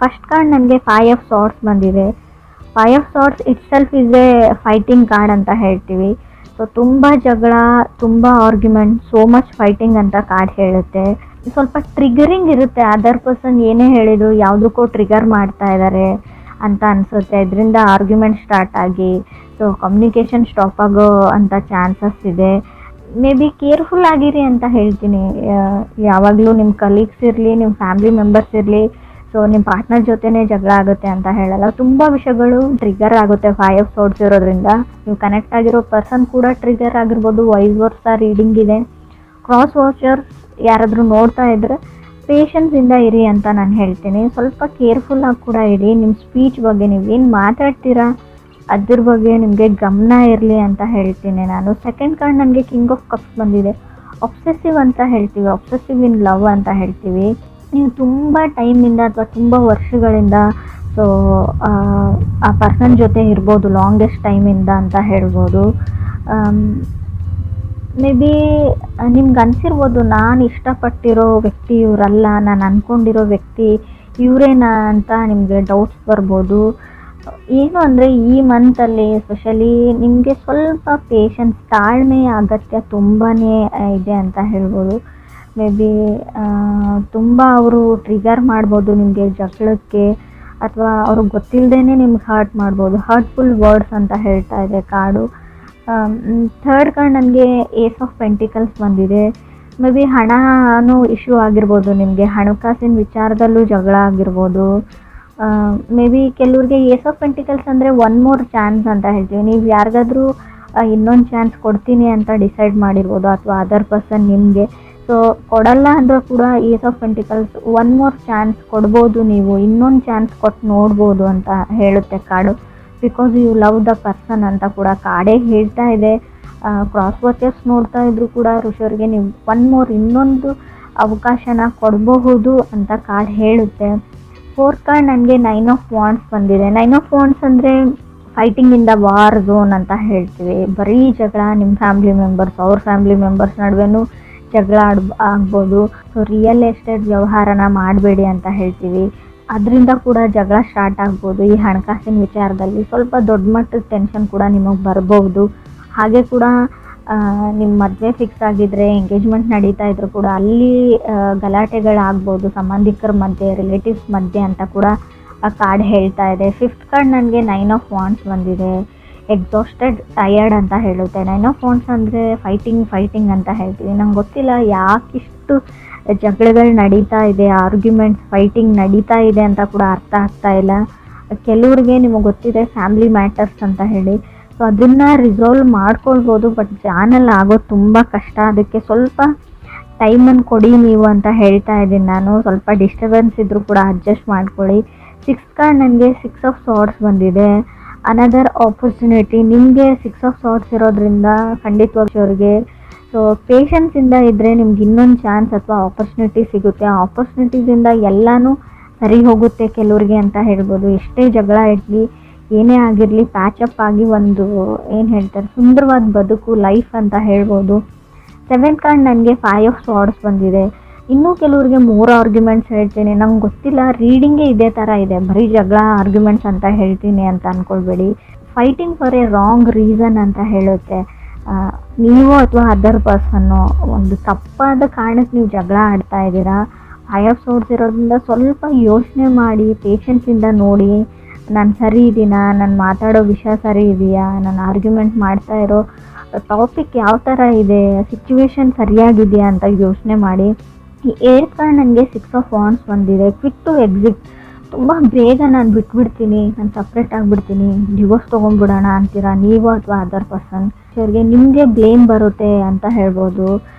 First card ನನಗೆ 5 of swords ಬಂದಿದೆ. 5 of swords it self is A fighting card ಅಂತ ಹೇಳ್ತೀವಿ. ಸೊ ತುಂಬ ಜಗಳ, ತುಂಬ ಆರ್ಗ್ಯುಮೆಂಟ್, ಸೋ ಮಚ್ ಫೈಟಿಂಗ್ ಅಂತ ಕಾರ್ಡ್ ಹೇಳುತ್ತೆ. ಸ್ವಲ್ಪ ಟ್ರಿಗರಿಂಗ್ ಇರುತ್ತೆ. ಅದರ್ ಪರ್ಸನ್ ಏನೇ ಹೇಳಿದ್ರು ಯಾವುದಕ್ಕೂ ಟ್ರಿಗರ್ ಮಾಡ್ತಾ ಇದ್ದಾರೆ ಅಂತ ಅನಿಸುತ್ತೆ. ಇದರಿಂದ ಆರ್ಗ್ಯುಮೆಂಟ್ ಸ್ಟಾರ್ಟ್ ಆಗಿ ಸೊ ಕಮ್ಯುನಿಕೇಷನ್ ಸ್ಟಾಪ್ ಆಗೋ ಅಂಥ ಚಾನ್ಸಸ್ ಇದೆ. ಮೇ ಬಿ ಕೇರ್ಫುಲ್ ಆಗಿರಿ ಅಂತ ಹೇಳ್ತೀನಿ. ಯಾವಾಗಲೂ ನಿಮ್ಮ ಕಲೀಗ್ಸ್ ಇರಲಿ, ನಿಮ್ಮ ಫ್ಯಾಮಿಲಿ ಮೆಂಬರ್ಸ್ ಇರಲಿ, ಸೊ ನಿಮ್ಮ ಪಾರ್ಟ್ನರ್ ಜೊತೆನೇ ಜಗಳ ಆಗುತ್ತೆ ಅಂತ ಹೇಳಲ್ಲ. ತುಂಬ ವಿಷಯಗಳು ಟ್ರಿಗರ್ ಆಗುತ್ತೆ 5 ಆಫ್ ಸಾರ್ಟ್ಸ್ ಇರೋದ್ರಿಂದ. ನೀವು ಕನೆಕ್ಟ್ ಆಗಿರೋ ಪರ್ಸನ್ ಕೂಡ ಟ್ರಿಗರ್ ಆಗಿರ್ಬೋದು. ವೈಸ್ ವರ್ಸಾ ರೀಡಿಂಗ್ ಇದೆ. ಕ್ರಾಸ್ ವಾಚರ್ಸ್ ಯಾರಾದರೂ ನೋಡ್ತಾ ಇದ್ದರೆ ಪೇಷನ್ಸಿಂದ ಇರಿ ಅಂತ ನಾನು ಹೇಳ್ತೀನಿ. ಸ್ವಲ್ಪ ಕೇರ್ಫುಲ್ಲಾಗಿ ಕೂಡ ಇರಿ. ನಿಮ್ಮ ಸ್ಪೀಚ್ ಬಗ್ಗೆ ನೀವೇನು ಮಾತಾಡ್ತೀರಾ ಅದ್ರ ಬಗ್ಗೆ ನಿಮಗೆ ಗಮನ ಇರಲಿ ಅಂತ ಹೇಳ್ತೀನಿ ನಾನು. ಸೆಕೆಂಡ್ ಕಾರ್ಡ್ ನನಗೆ ಕಿಂಗ್ ಆಫ್ ಕಪ್ಸ್ ಬಂದಿದೆ. ಒಬ್ಸೆಸಿವ್ ಅಂತ ಹೇಳ್ತೀವಿ, ಒಬ್ಸೆಸಿವ್ ಇನ್ ಲವ್ ಅಂತ ಹೇಳ್ತೀವಿ. ನೀವು ತುಂಬ ಟೈಮಿಂದ ಅಥವಾ ತುಂಬ ವರ್ಷಗಳಿಂದ ಸೊ ಆ ಪರ್ಸನ್ ಜೊತೆ ಇರ್ಬೋದು, ಲಾಂಗೆಸ್ಟ್ ಟೈಮಿಂದ ಅಂತ ಹೇಳ್ಬೋದು. ಮೇ ಬಿ ನಿಮ್ಗೆ ಅನಿಸಿರ್ಬೋದು, ನಾನು ಇಷ್ಟಪಟ್ಟಿರೋ ವ್ಯಕ್ತಿ ಇವರಲ್ಲ, ನಾನು ಅಂದ್ಕೊಂಡಿರೋ ವ್ಯಕ್ತಿ ಇವರೇನಾ ಅಂತ ನಿಮಗೆ ಡೌಟ್ಸ್ ಬರ್ಬೋದು. ಏನು ಅಂದರೆ ಈ ಮಂತಲ್ಲಿ ಎಸ್ಪೆಷಲಿ ನಿಮಗೆ ಸ್ವಲ್ಪ ಪೇಷನ್ಸ್, ತಾಳ್ಮೆಯ ಅಗತ್ಯ ತುಂಬಾ ಇದೆ ಅಂತ ಹೇಳ್ಬೋದು. ಮೇ ಬಿ ತುಂಬ ಅವರು ಟ್ರಿಗರ್ ಮಾಡ್ಬೋದು ನಿಮಗೆ ಜಗಳಕ್ಕೆ, ಅಥವಾ ಅವ್ರಿಗೆ ಗೊತ್ತಿಲ್ಲದೇ ನಿಮ್ಗೆ ಹರ್ಟ್ ಮಾಡ್ಬೋದು. ಹರ್ಟ್ಫುಲ್ ವರ್ಡ್ಸ್ ಅಂತ ಹೇಳ್ತಾ ಇದೆ ಕಾರ್ಡು. ಥರ್ಡ್ ಕಾರ್ಡ್ ನನಗೆ ಏಸ್ ಆಫ್ ಪೆಂಟಿಕಲ್ಸ್ ಬಂದಿದೆ. ಮೇ ಬಿ ಹಣನೂ ಇಶ್ಯೂ ಆಗಿರ್ಬೋದು, ನಿಮಗೆ ಹಣಕಾಸಿನ ವಿಚಾರದಲ್ಲೂ ಜಗಳ ಆಗಿರ್ಬೋದು. ಮೇ ಬಿ ಕೆಲವ್ರಿಗೆ ಏಸ್ ಆಫ್ ಪೆಂಟಿಕಲ್ಸ್ ಅಂದರೆ ಒನ್ ಮೋರ್ ಚಾನ್ಸ್ ಅಂತ ಹೇಳ್ತೀವಿ. ನೀವು ಯಾರಿಗಾದ್ರೂ ಇನ್ನೊಂದು ಚಾನ್ಸ್ ಕೊಡ್ತೀನಿ ಅಂತ ಡಿಸೈಡ್ ಮಾಡಿರ್ಬೋದು, ಅಥವಾ ಅದರ್ ಪರ್ಸನ್ ನಿಮಗೆ. ಸೊ ಕೊಡಲ್ಲ ಅಂದರೂ ಕೂಡ ace of pentacles one more chance ಕೊಡ್ಬೋದು, ನೀವು ಇನ್ನೊಂದು ಚಾನ್ಸ್ ಕೊಟ್ಟು ನೋಡ್ಬೋದು ಅಂತ ಹೇಳುತ್ತೆ card. Because you love the person ಅಂತ ಕೂಡ ಕಾರ್ಡೇ ಹೇಳ್ತಾ ಇದೆ. ಕ್ರಾಸ್ ವಾಚರ್ಸ್ ನೋಡ್ತಾ ಇದ್ರು ಕೂಡ ಋಷಿಯವರಿಗೆ ನೀವು ಒನ್ ಮೋರ್ ಇನ್ನೊಂದು ಅವಕಾಶನ ಕೊಡಬಹುದು ಅಂತ ಕಾರ್ಡ್ ಹೇಳುತ್ತೆ. ಫೋರ್ತ್ ಕಾರ್ಡ್ ನನಗೆ 9 ಆಫ್ ವಾಂಡ್ಸ್ ಬಂದಿದೆ. 9 ಆಫ್ ವಾಂಡ್ಸ್ ಅಂದರೆ fighting in the war zone ಅಂತ ಹೇಳ್ತೀವಿ. ಬರೀ ಜಗಳ, ನಿಮ್ಮ ಫ್ಯಾಮಿಲಿ ಮೆಂಬರ್ಸ್ ಅವ್ರ ಫ್ಯಾಮಿಲಿ ಮೆಂಬರ್ಸ್ ನಡುವೆನೂ ಜಗಳ ಆಗ್ಬೋದು. ಸೊ ರಿಯಲ್ ಎಸ್ಟೇಟ್ ವ್ಯವಹಾರನ ಮಾಡಬೇಡಿ ಅಂತ ಹೇಳ್ತೀವಿ. ಅದರಿಂದ ಕೂಡ ಜಗಳ ಸ್ಟಾರ್ಟ್ ಆಗ್ಬೋದು. ಈ ಹಣಕಾಸಿನ ವಿಚಾರದಲ್ಲಿ ಸ್ವಲ್ಪ ದೊಡ್ಡ ಮಟ್ಟದ ಟೆನ್ಷನ್ ಕೂಡ ನಿಮಗೆ ಬರ್ಬೋದು. ಹಾಗೆ ಕೂಡ ನಿಮ್ಮ ಮದುವೆ ಫಿಕ್ಸ್ ಆಗಿದ್ದರೆ, ಎಂಗೇಜ್ಮೆಂಟ್ ನಡೀತಾ ಇದ್ರು ಕೂಡ ಅಲ್ಲಿ ಗಲಾಟೆಗಳಾಗ್ಬೋದು ಸಂಬಂಧಿಕರ ಮಧ್ಯೆ, ರಿಲೇಟಿವ್ಸ್ ಮಧ್ಯೆ ಅಂತ ಕೂಡ ಆ ಕಾರ್ಡ್ ಹೇಳ್ತಾ ಇದೆ. ಫಿಫ್ತ್ ಕಾರ್ಡ್ ನನಗೆ 9 ಆಫ್ ವಾಂಡ್ಸ್ ಬಂದಿದೆ. ಎಕ್ಸಾಸ್ಟೆಡ್, ಟಯರ್ಡ್ ಅಂತ ಹೇಳುತ್ತೆ. 9 ಆಫ್ ವಾಂಡ್ಸ್ ಅಂದರೆ ಫೈಟಿಂಗ್ ಅಂತ ಹೇಳ್ತೀವಿ. ನಂಗೆ ಗೊತ್ತಿಲ್ಲ ಯಾಕಿಷ್ಟು ಜಗಳಗಳು ನಡೀತಾ ಇದೆ, ಆರ್ಗ್ಯುಮೆಂಟ್ಸ್, ಫೈಟಿಂಗ್ ನಡೀತಾ ಇದೆ ಅಂತ ಕೂಡ ಅರ್ಥ ಆಗ್ತಾ ಇಲ್ಲ. ಕೆಲವ್ರಿಗೆ ನಿಮಗೆ ಗೊತ್ತಿದೆ ಫ್ಯಾಮಿಲಿ ಮ್ಯಾಟರ್ಸ್ ಅಂತ ಹೇಳಿ. ಸೊ ಅದನ್ನು ರಿಸಾಲ್ವ್ ಮಾಡ್ಕೊಳ್ಬೋದು, ಬಟ್ ಜಾನಲ್ಲಿ ಆಗೋದು ತುಂಬ ಕಷ್ಟ. ಅದಕ್ಕೆ ಸ್ವಲ್ಪ ಟೈಮನ್ನು ಕೊಡಿ ನೀವು ಅಂತ ಹೇಳ್ತಾ ಇದ್ದೀನಿ ನಾನು. ಸ್ವಲ್ಪ ಡಿಸ್ಟರ್ಬೆನ್ಸ್ ಇದ್ದರೂ ಕೂಡ ಅಡ್ಜಸ್ಟ್ ಮಾಡ್ಕೊಳ್ಳಿ. 6th ಕಾರ್ಡ್ ನನಗೆ 6 ಆಫ್ ಸಾರ್ಟ್ಸ್ ಬಂದಿದೆ. Another opportunity. ನಿಮಗೆ 6 ಆಫ್ ಸಾರ್ಟ್ಸ್ ಇರೋದ್ರಿಂದ ಖಂಡಿತವಾಗಿ ಅವ್ರಿಗೆ ಸೊ ಪೇಷನ್ಸಿಂದ ಇದ್ದರೆ ನಿಮ್ಗೆ ಇನ್ನೊಂದು ಚಾನ್ಸ್ ಅಥವಾ ಆಪರ್ಚುನಿಟಿ ಸಿಗುತ್ತೆ. ಆ ಆಪರ್ಚುನಿಟೀಸಿಂದ ಎಲ್ಲನೂ ಸರಿ ಹೋಗುತ್ತೆ ಕೆಲವ್ರಿಗೆ ಅಂತ ಹೇಳ್ಬೋದು. ಎಷ್ಟೇ ಜಗಳ ಇರಲಿ, ಏನೇ ಆಗಿರಲಿ, ಪ್ಯಾಚಪ್ ಆಗಿ ಒಂದು ಏನು ಹೇಳ್ತಾರೆ ಸುಂದರವಾದ ಬದುಕು, ಲೈಫ್ ಅಂತ ಹೇಳ್ಬೋದು. 7th ಕಾರ್ಡ್ ನನಗೆ 5 ಆಫ್ ಸಾರ್ಟ್ಸ್ ಬಂದಿದೆ. ಇನ್ನೂ ಕೆಲವ್ರಿಗೆ 3 ಆರ್ಗ್ಯುಮೆಂಟ್ಸ್ ಹೇಳ್ತೀನಿ. ನಂಗೆ ಗೊತ್ತಿಲ್ಲ, ರೀಡಿಂಗೇ ಇದೇ ಥರ ಇದೆ, ಬರೀ ಜಗಳ ಆರ್ಗ್ಯುಮೆಂಟ್ಸ್ ಅಂತ ಹೇಳ್ತೀನಿ ಅಂತ ಅಂದ್ಕೊಳ್ಬೇಡಿ. Fighting for a wrong reason ಅಂತ ಹೇಳುತ್ತೆ. ನೀವು ಅಥವಾ ಅದರ್ ಪರ್ಸನ್ನು ಒಂದು ತಪ್ಪಾದ ಕಾರಣಕ್ಕೆ ನೀವು ಜಗಳ ಆಡ್ತಾ ಇದ್ದೀರಾ. 5 ಆಫ್ ಸಾರ್ಟ್ಸ್ ಇರೋದ್ರಿಂದ ಸ್ವಲ್ಪ ಯೋಚನೆ ಮಾಡಿ, ಪೇಷನ್ಸಿಂದ ನೋಡಿ, ನಾನು ಸರಿ ಇದ್ದೀನಾ, ನಾನು ಮಾತಾಡೋ ವಿಷಯ ಸರಿ ಇದೆಯಾ, ನಾನು ಆರ್ಗ್ಯುಮೆಂಟ್ ಮಾಡ್ತಾ ಇರೋ ಟಾಪಿಕ್ ಯಾವ ಥರ ಇದೆ, ಸಿಚುವೇಶನ್ ಸರಿಯಾಗಿದೆಯಾ ಅಂತ ಯೋಚನೆ ಮಾಡಿ. ಈ 8th ಕಾರ್ಡ್ ನನಗೆ 6 ಆಫ್ ವಾಂಡ್ಸ್ ಬಂದಿದೆ. Quick to exit. ತುಂಬ ಬೇಗ ನಾನು ಬಿಟ್ಬಿಡ್ತೀನಿ, ನಾನು ಸಪ್ರೇಟ್ ಆಗಿಬಿಡ್ತೀನಿ, ಡಿವೋರ್ಸ್ ತೊಗೊಂಡ್ಬಿಡೋಣ ಅಂತೀರಾ ನೀವು ಅಥವಾ ಅದರ್ ಪರ್ಸನ್. ಅವ್ರಿಗೆ ನಿಮಗೆ ಬ್ಲೇಮ್ ಬರುತ್ತೆ ಅಂತ ಹೇಳ್ಬೋದು.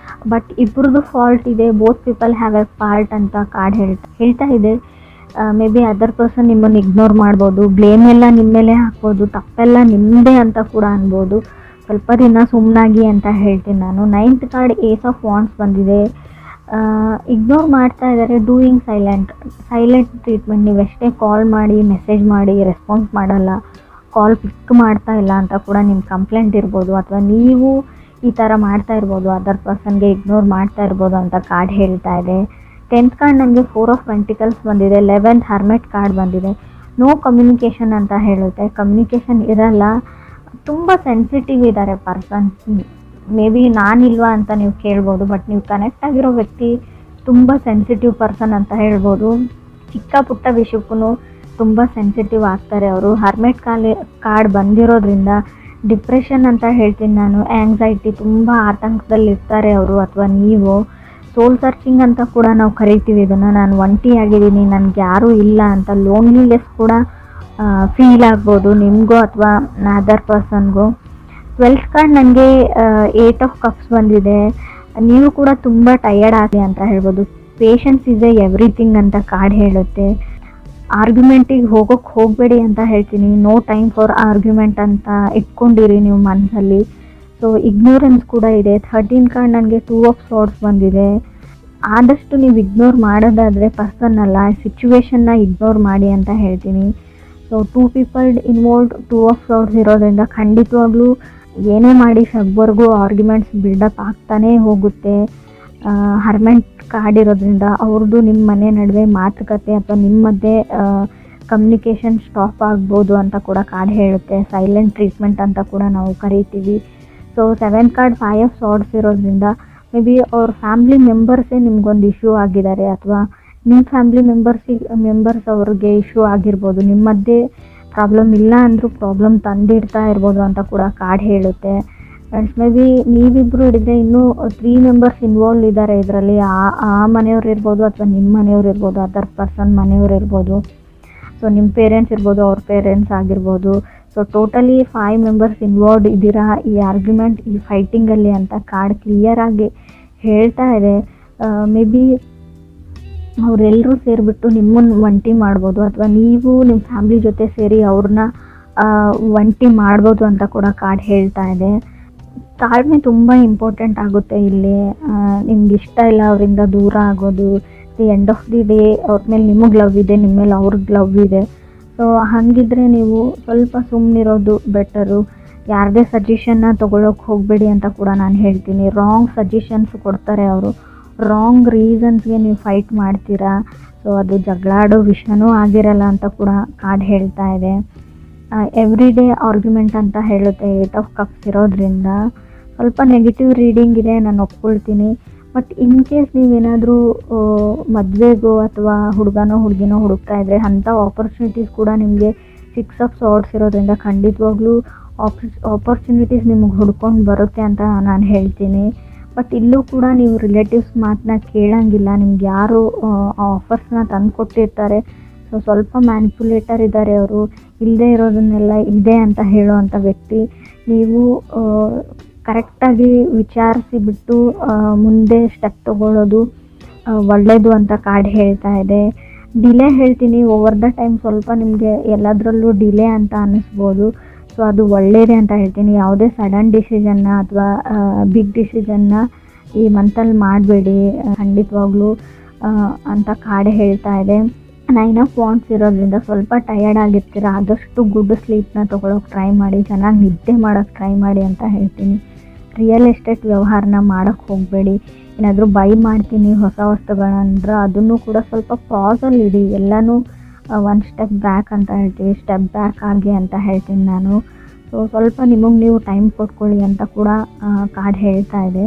ಬಟ್ ಇಬ್ಬರದ್ದು ಫಾಲ್ಟ್ ಇದೆ, both people have A part ಅಂತ ಕಾರ್ಡ್ ಹೇಳ್ತಾ ಇದೆ. ಮೇ ಬಿ ಅದರ್ ಪರ್ಸನ್ ನಿಮ್ಮನ್ನು ಇಗ್ನೋರ್ ಮಾಡ್ಬೋದು, ಬ್ಲೇಮ್ ಎಲ್ಲ ನಿಮ್ಮ ಮೇಲೆ ಹಾಕ್ಬೋದು, ತಪ್ಪೆಲ್ಲ ನಿಮ್ಮದೇ ಅಂತ ಕೂಡ ಅನ್ಬೋದು. ಸ್ವಲ್ಪ ದಿನ ಸುಮ್ಮನಾಗಿ ಅಂತ ಹೇಳ್ತೀನಿ ನಾನು. 9th card ace of wands ಬಂದಿದೆ. ಇಗ್ನೋರ್ ಮಾಡ್ತಾ ಇದ್ದಾರೆ. Doing silent treatment. ನೀವು ಎಷ್ಟೇ ಕಾಲ್ ಮಾಡಿ, ಮೆಸೇಜ್ ಮಾಡಿ, ರೆಸ್ಪಾನ್ಸ್ ಮಾಡಲ್ಲ, ಕಾಲ್ ಪಿಕ್ ಮಾಡ್ತಾ ಇಲ್ಲ ಅಂತ ಕೂಡ ನಿಮ್ಮ ಕಂಪ್ಲೇಂಟ್ ಇರ್ಬೋದು, ಅಥವಾ ನೀವು ಈ ಥರ ಮಾಡ್ತಾ ಇರ್ಬೋದು, ಅದರ್ ಪರ್ಸನ್ಗೆ ಇಗ್ನೋರ್ ಮಾಡ್ತಾ ಇರ್ಬೋದು ಅಂತ ಕಾರ್ಡ್ ಹೇಳ್ತಾ ಇದೆ. 10th ಕಾರ್ಡ್ ನನಗೆ 4 ಆಫ್ ಪೆಂಟಿಕಲ್ಸ್ ಬಂದಿದೆ, 11th ಹರ್ಮೆಟ್ ಕಾರ್ಡ್ ಬಂದಿದೆ. ನೋ ಕಮ್ಯುನಿಕೇಷನ್ ಅಂತ ಹೇಳುತ್ತೆ. ಕಮ್ಯುನಿಕೇಷನ್ ಇರಲ್ಲ, ತುಂಬ ಸೆನ್ಸಿಟಿವ್ ಇದ್ದಾರೆ ಪರ್ಸನ್. ಮೇ ಬಿ ನಾನಿಲ್ವಾ ಅಂತ ನೀವು ಕೇಳ್ಬೋದು, ಬಟ್ ನೀವು ಕನೆಕ್ಟ್ ಆಗಿರೋ ವ್ಯಕ್ತಿ ತುಂಬ ಸೆನ್ಸಿಟಿವ್ ಪರ್ಸನ್ ಅಂತ ಹೇಳ್ಬೋದು. ಚಿಕ್ಕ ಪುಟ್ಟ ವಿಷಯಕ್ಕೂ ತುಂಬ ಸೆನ್ಸಿಟಿವ್ ಆಗ್ತಾರೆ ಅವರು. ಹರ್ಮೆಟ್ ಕಾರ್ಡ್ ಬಂದಿರೋದ್ರಿಂದ ಡಿಪ್ರೆಷನ್ ಅಂತ ಹೇಳ್ತೀನಿ ನಾನು, ಆ್ಯಂಗ್ಸೈಟಿ, ತುಂಬ ಆತಂಕದಲ್ಲಿರ್ತಾರೆ ಅವರು ಅಥವಾ ನೀವು. ಸೋಲ್ ಸರ್ಚಿಂಗ್ ಅಂತ ಕೂಡ ನಾವು ಕರಿತೀವಿ ಇದನ್ನು. ನಾನು ಒಂಟಿಯಾಗಿದ್ದೀನಿ, ನನಗೆ ಯಾರೂ ಇಲ್ಲ ಅಂತ ಲೋನ್ಲಿನೆಸ್ ಕೂಡ ಫೀಲ್ ಆಗ್ಬೋದು ನಿಮಗೂ ಅಥವಾ ಅದರ್ ಪರ್ಸನ್ಗೂ. 12th ಕಾರ್ಡ್ ನನಗೆ 8 ಆಫ್ ಕಪ್ಸ್ ಬಂದಿದೆ. ನೀವು ಕೂಡ ತುಂಬ ಟಯರ್ಡ್ ಆಗಿ ಅಂತ ಹೇಳ್ಬೋದು. ಪೇಷನ್ಸ್ ಇಸ್ ಎವ್ರಿಥಿಂಗ್ ಅಂತ ಕಾರ್ಡ್ ಹೇಳುತ್ತೆ. ಆರ್ಗ್ಯುಮೆಂಟಿಗೆ ಹೋಗಬೇಡಿ ಅಂತ ಹೇಳ್ತೀನಿ. ನೋ ಟೈಮ್ ಫಾರ್ ಆರ್ಗ್ಯುಮೆಂಟ್ ಅಂತ ಇಟ್ಕೊಂಡಿರಿ ನೀವು ಮನಸ್ಸಲ್ಲಿ. ಸೊ ಇಗ್ನೋರೆನ್ಸ್ ಕೂಡ ಇದೆ. 13 ಕಾರ್ಡ್ ನನಗೆ 2 ಆಫ್ ಸಾರ್ಡ್ಸ್ ಬಂದಿದೆ. ಆದಷ್ಟು ನೀವು ಇಗ್ನೋರ್ ಮಾಡೋದಾದರೆ ಪರ್ಸನ್ ಅಲ್ಲ, ಸಿಚುವೇಶನ್ನ ಇಗ್ನೋರ್ ಮಾಡಿ ಅಂತ ಹೇಳ್ತೀನಿ. ಸೊ 2 ಪೀಪಲ್ ಇನ್ವಾಲ್ವ್ಡ್, 2 ಆಫ್ ಸಾರ್ಡ್ಸ್ ಇರೋದ್ರಿಂದ ಖಂಡಿತವಾಗ್ಲೂ ಏನೇ ಮಾಡಿ ಸಬ್ವರೆಗೂ ಆರ್ಗ್ಯುಮೆಂಟ್ಸ್ ಬಿಲ್ಡಪ್ ಆಗ್ತಾನೇ ಹೋಗುತ್ತೆ. ಹರ್ಮೆಂಟ್ ಕಾರ್ಡ್ ಇರೋದ್ರಿಂದ ಅವ್ರದ್ದು ನಿಮ್ಮ ಮನೆ ನಡುವೆ ಮಾತುಕತೆ ಅಥವಾ ನಿಮ್ಮ ಮಧ್ಯೆ ಕಮ್ಯುನಿಕೇಷನ್ ಸ್ಟಾಪ್ ಆಗ್ಬೋದು ಅಂತ ಕೂಡ ಕಾರ್ಡ್ ಹೇಳುತ್ತೆ. ಸೈಲೆಂಟ್ ಟ್ರೀಟ್ಮೆಂಟ್ ಅಂತ ಕೂಡ ನಾವು ಕರಿತೀವಿ. ಸೊ 7th ಕಾರ್ಡ್ 5 ಆಫ್ ಸಾರ್ಡ್ಸ್ ಇರೋದ್ರಿಂದ ಮೇ ಬಿ ಅವ್ರ ಫ್ಯಾಮ್ಲಿ ಮೆಂಬರ್ಸೇ ನಿಮ್ಗೊಂದು ಇಶ್ಯೂ ಆಗಿದ್ದಾರೆ ಅಥವಾ ನಿಮ್ಮ ಫ್ಯಾಮ್ಲಿ ಮೆಂಬರ್ಸ್ ಅವ್ರಿಗೆ ಇಶ್ಯೂ ಆಗಿರ್ಬೋದು. ನಿಮ್ಮ ಮಧ್ಯೆ ಪ್ರಾಬ್ಲಮ್ ಇಲ್ಲ ಅಂದರೂ ಪ್ರಾಬ್ಲಮ್ ತಂದಿಡ್ತಾ ಇರ್ಬೋದು ಅಂತ ಕೂಡ ಕಾರ್ಡ್ ಹೇಳುತ್ತೆ. ಆ್ಯಂಡ್ ಮೇ ಬಿ ನೀವಿಬ್ಬರು ಹಿಡಿದ್ರೆ ಇನ್ನೂ 3 ಮೆಂಬರ್ಸ್ ಇನ್ವಾಲ್ವ್ ಇದ್ದಾರೆ ಇದರಲ್ಲಿ. ಆ ಮನೆಯವ್ರು ಇರ್ಬೋದು ಅಥವಾ ನಿಮ್ಮ ಮನೆಯವ್ರು ಇರ್ಬೋದು, ಅದರ್ ಪರ್ಸನ್ ಮನೆಯವ್ರು ಇರ್ಬೋದು. ಸೊ ನಿಮ್ಮ ಪೇರೆಂಟ್ಸ್ ಇರ್ಬೋದು, ಅವ್ರ ಪೇರೆಂಟ್ಸ್ ಆಗಿರ್ಬೋದು. ಸೊ ಟೋಟಲಿ 5 ಮೆಂಬರ್ಸ್ ಇನ್ವಾಲ್ವ್ಡ್ ಇದ್ದೀರಾ ಈ ಆರ್ಗ್ಯುಮೆಂಟ್, ಈ ಫೈಟಿಂಗಲ್ಲಿ ಅಂತ ಕಾರ್ಡ್ ಕ್ಲಿಯರಾಗಿ ಹೇಳ್ತಾ ಇದೆ. ಮೇ ಬಿ ಅವರೆಲ್ಲರೂ ಸೇರಿಬಿಟ್ಟು ನಿಮ್ಮನ್ನು ಒಂಟಿ ಮಾಡ್ಬೋದು ಅಥವಾ ನೀವು ನಿಮ್ಮ ಫ್ಯಾಮ್ಲಿ ಜೊತೆ ಸೇರಿ ಅವ್ರನ್ನ ಒಂಟಿ ಮಾಡ್ಬೋದು ಅಂತ ಕೂಡ ಕಾರ್ಡ್ ಹೇಳ್ತಾ ಇದೆ. ತಾಳ್ಮೆ ತುಂಬ ಇಂಪಾರ್ಟೆಂಟ್ ಆಗುತ್ತೆ ಇಲ್ಲಿ. ನಿಮ್ಗೆ ಇಷ್ಟ ಇಲ್ಲ ಅವರಿಂದ ದೂರ ಆಗೋದು. The end of the day ಅವ್ರ ಮೇಲೆ ನಿಮಗೆ ಲವ್ ಇದೆ, ನಿಮ್ಮ ಮೇಲೆ ಅವ್ರಿಗೆ ಲವ್ ಇದೆ. ಸೊ ಹಾಗಿದ್ರೆ ನೀವು ಸ್ವಲ್ಪ ಸುಮ್ಮನಿರೋದು ಬೆಟರು. ಯಾರದೇ ಸಜೆಷನ್ನ ತೊಗೊಳಕ್ಕೆ ಹೋಗಬೇಡಿ ಅಂತ ಕೂಡ ನಾನು ಹೇಳ್ತೀನಿ. ರಾಂಗ್ ಸಜೆಷನ್ಸ್ ಕೊಡ್ತಾರೆ ಅವರು. ರಾಂಗ್ ರೀಸನ್ಸ್ಗೆ ನೀವು ಫೈಟ್ ಮಾಡ್ತೀರಾ. ಸೊ ಅದು ಜಗಳಾಡೋ ವಿಷಯನೂ ಆಗಿರಲ್ಲ ಅಂತ ಕೂಡ ಕಾರ್ಡ್ ಹೇಳ್ತಾ ಇದೆ. ಎವ್ರಿ ಡೇ ಆರ್ಗ್ಯುಮೆಂಟ್ ಅಂತ ಹೇಳುತ್ತೆ 8 ಆಫ್ ಕಪ್ಸ್ ಇರೋದ್ರಿಂದ. ಸ್ವಲ್ಪ ನೆಗೆಟಿವ್ ರೀಡಿಂಗ್ ಇದೆ, ನಾನು ಒಪ್ಕೊಳ್ತೀನಿ. ಬಟ್ ಇನ್ ಕೇಸ್ ನೀವೇನಾದರೂ ಮದುವೆಗೋ ಅಥವಾ ಹುಡುಗನೋ ಹುಡುಗಿನೋ ಹುಡುಕ್ತಾ ಇದ್ದರೆ ಅಂಥ ಆಪರ್ಚುನಿಟೀಸ್ ಕೂಡ ನಿಮಗೆ 6 ಆಫ್ ಸಾರ್ಡ್ಸ್ ಇರೋದ್ರಿಂದ ಖಂಡಿತವಾಗ್ಲೂ ಆಪರ್ಚುನಿಟೀಸ್ ನಿಮಗೆ ಹುಡ್ಕೊಂಡು ಬರುತ್ತೆ ಅಂತ ನಾನು ಹೇಳ್ತೀನಿ. ಬಟ್ ಇಲ್ಲೂ ಕೂಡ ನೀವು ರಿಲೇಟಿವ್ಸ್ ಮಾತನ್ನ ಕೇಳೋಂಗಿಲ್ಲ. ನಿಮ್ಗೆ ಯಾರು ಆಫರ್ಸ್ನ ತಂದು ಕೊಟ್ಟಿರ್ತಾರೆ. ಸೊ ಸ್ವಲ್ಪ ಮ್ಯಾನಿಪುಲೇಟರ್ ಇದ್ದಾರೆ ಅವರು. ಇಲ್ಲದೆ ಇರೋದನ್ನೆಲ್ಲ ಇದೆ ಅಂತ ಹೇಳೋವಂಥ ವ್ಯಕ್ತಿ. ನೀವು ಕರೆಕ್ಟಾಗಿ ವಿಚಾರಿಸಿ ಬಿಟ್ಟು ಮುಂದೆ ಸ್ಟೆಪ್ ತೊಗೊಳ್ಳೋದು ಒಳ್ಳೆಯದು ಅಂತ ಕಾರ್ಡ್ ಹೇಳ್ತಾ ಇದೆ. ಡಿಲೇ ಹೇಳ್ತೀನಿ. ಓವರ್ ದ ಟೈಮ್ ಸ್ವಲ್ಪ ನಿಮಗೆ ಎಲ್ಲದರಲ್ಲೂ ಡಿಲೇ ಅಂತ ಅನ್ನಿಸ್ಬೋದು. ಸೊ ಅದು ಒಳ್ಳೆಯದೇ ಅಂತ ಹೇಳ್ತೀನಿ. ಯಾವುದೇ ಸಡನ್ ಡಿಸಿಷನ್ನ ಅಥವಾ ಬಿಗ್ ಡಿಸಿಷನ್ನ ಈ ಮಂತಲ್ಲಿ ಮಾಡಬೇಡಿ ಖಂಡಿತವಾಗ್ಲೂ ಅಂತ ಕಾರ್ಡ್ ಹೇಳ್ತಾ ಇದೆ. 9 ಆಫ್ ವಾಂಡ್ಸ್ ಇರೋದ್ರಿಂದ ಸ್ವಲ್ಪ ಟಯರ್ಡ್ ಆಗಿರ್ತೀರ. ಆದಷ್ಟು ಗುಡ್ ಸ್ಲೀಪ್ನ ತೊಗೊಳಕ್ಕೆ ಟ್ರೈ ಮಾಡಿ, ಚೆನ್ನಾಗಿ ನಿದ್ದೆ ಮಾಡೋಕ್ಕೆ ಟ್ರೈ ಮಾಡಿ ಅಂತ ಹೇಳ್ತೀನಿ. ರಿಯಲ್ ಎಸ್ಟೇಟ್ ವ್ಯವಹಾರನ ಮಾಡೋಕ್ಕೆ ಹೋಗಬೇಡಿ. ಏನಾದರೂ ಬೈ ಮಾಡ್ತೀನಿ ಹೊಸ ವಸ್ತುಗಳಂದ್ರೆ ಅದನ್ನು ಕೂಡ ಸ್ವಲ್ಪ ಪಾಸಲ್ಲಿ ಇಡಿ. ಎಲ್ಲನೂ ಒಂದು ಸ್ಟೆಪ್ ಬ್ಯಾಕ್ ಅಂತ ಹೇಳ್ತೀವಿ, ಸ್ಟೆಪ್ ಬ್ಯಾಕ್ ಆಗಿ ಅಂತ ಹೇಳ್ತೀನಿ ನಾನು. ಸೊ ಸ್ವಲ್ಪ ನಿಮಗೆ ನೀವು ಟೈಮ್ ಕೊಟ್ಕೊಳ್ಳಿ ಅಂತ ಕೂಡ ಕಾರ್ಡ್ ಹೇಳ್ತಾ ಇದೆ.